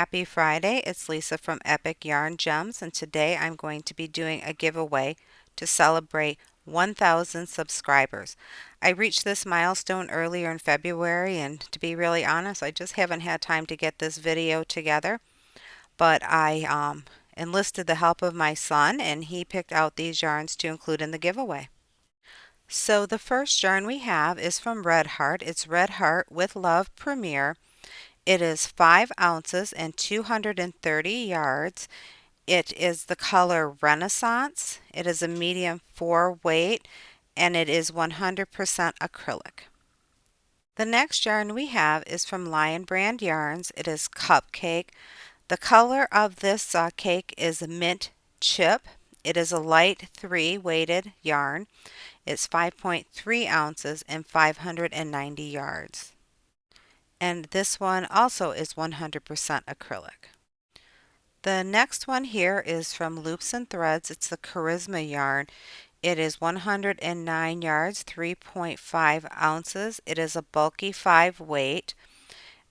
Happy Friday. It's Lisa from Epic Yarn Gems, and today I'm going to be doing a giveaway to celebrate 1,000 subscribers. I reached this milestone earlier in February, and to be really honest, I just haven't had time to get this video together. But I enlisted the help of my son, and he picked out these yarns to include in the giveaway. So the first yarn we have is from Red Heart. It's Red Heart with Love Premier. It is 5 ounces and 230 yards. It is the color Renaissance. It is a medium 4 weight and it is 100% acrylic. The next yarn we have is from Lion Brand Yarns. It is Cupcake. The color of this cake is mint chip. It is a light 3 weighted yarn. It's 5.3 ounces and 590 yards. And this one also is 100% acrylic. The next one here is from Loops and Threads. It's the Charisma yarn. It is 109 yards, 3.5 ounces. It is a bulky 5 weight.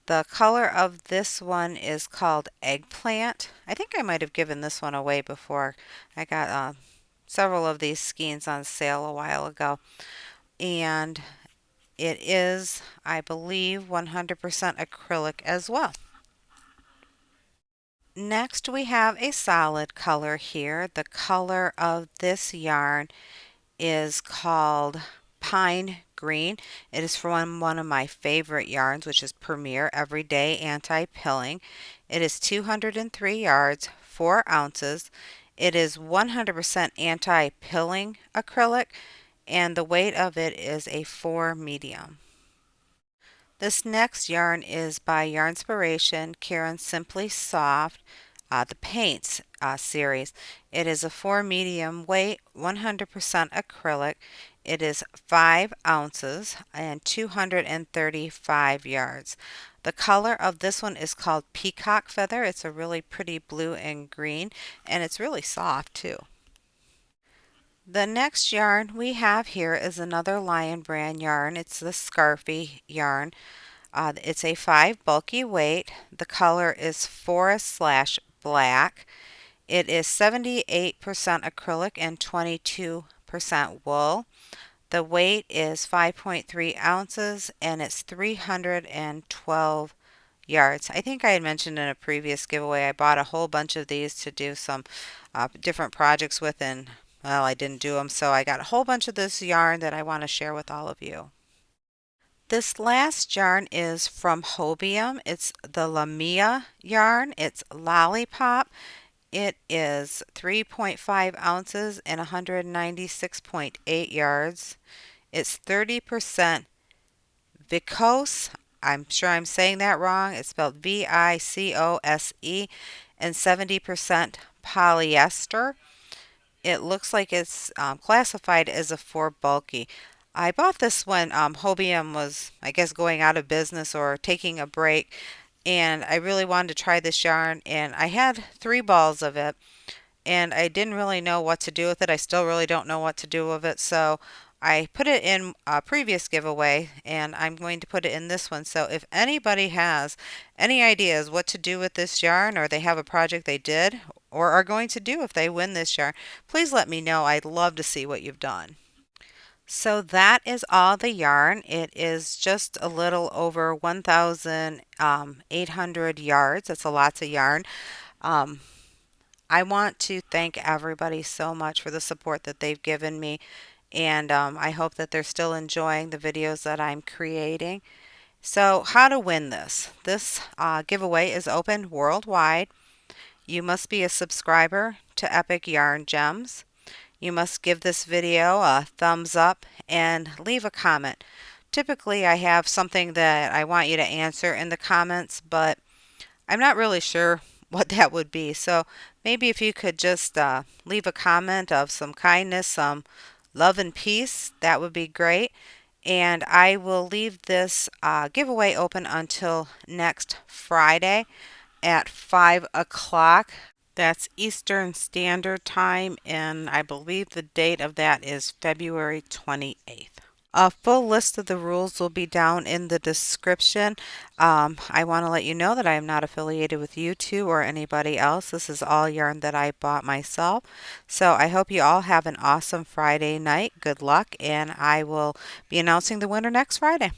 The color of this one is called Eggplant. I think I might have given this one away before. I got several of these skeins on sale a while ago. And it is, I believe, 100% acrylic as well. Next we have a solid color here. The color of this yarn is called Pine Green. It is from one of my favorite yarns, which is Premier Everyday Anti-Pilling. It is 203 yards, 4 ounces. It is 100% anti-pilling acrylic, and the weight of it is a 4 medium. This next yarn is by Yarnspiration, Karen Simply Soft, the Paints series. It is a 4 medium weight, 100% acrylic. It is 5 ounces and 235 yards. The color of this one is called Peacock Feather. It's a really pretty blue and green, and it's really soft too. The next yarn we have here is another Lion Brand yarn. It's the Scarfy yarn. It's a 5 bulky weight. The color is forest/black. It is 78% acrylic and 22% wool. The weight is 5.3 ounces and it's 312 yards. I think I had mentioned in a previous giveaway I bought a whole bunch of these to do some different projects with, and well, I didn't do them, so I got a whole bunch of this yarn that I want to share with all of you. This last yarn is from Hobium. It's the Lamia yarn. It's Lollipop. It is 3.5 ounces and 196.8 yards. It's 30% viscose. I'm sure I'm saying that wrong. It's spelled VICOSE, and 70% polyester. It looks like it's classified as a 4 bulky. I bought this when Hobium was, I guess, going out of business or taking a break, and I really wanted to try this yarn, and I had 3 balls of it, and I didn't really know what to do with it. I still really don't know what to do with it, so I put it in a previous giveaway, and I'm going to put it in this one. So if anybody has any ideas what to do with this yarn, or they have a project they did or are going to do if they win this yarn, please let me know. I'd love to see what you've done. So that is all the yarn. It is just a little over 1,800 yards. That's a lot of yarn. Um, I want to thank everybody so much for the support that they've given me, and I hope that they're still enjoying the videos that I'm creating. So how to win this? This giveaway is open worldwide. You must be a subscriber to Epic Yarn Gems. You must give this video a thumbs up and leave a comment. Typically I have something that I want you to answer in the comments, but I'm not really sure what that would be. So maybe if you could just leave a comment of some kindness, some love and peace, that would be great. And I will leave this giveaway open until next Friday at 5 o'clock. That's Eastern Standard Time, and I believe the date of that is February 28th. A full list of the rules will be down in the description. I want to let you know that I am not affiliated with YouTube or anybody else. This is all yarn that I bought myself. So I hope you all have an awesome Friday night. Good luck, and I will be announcing the winner next Friday.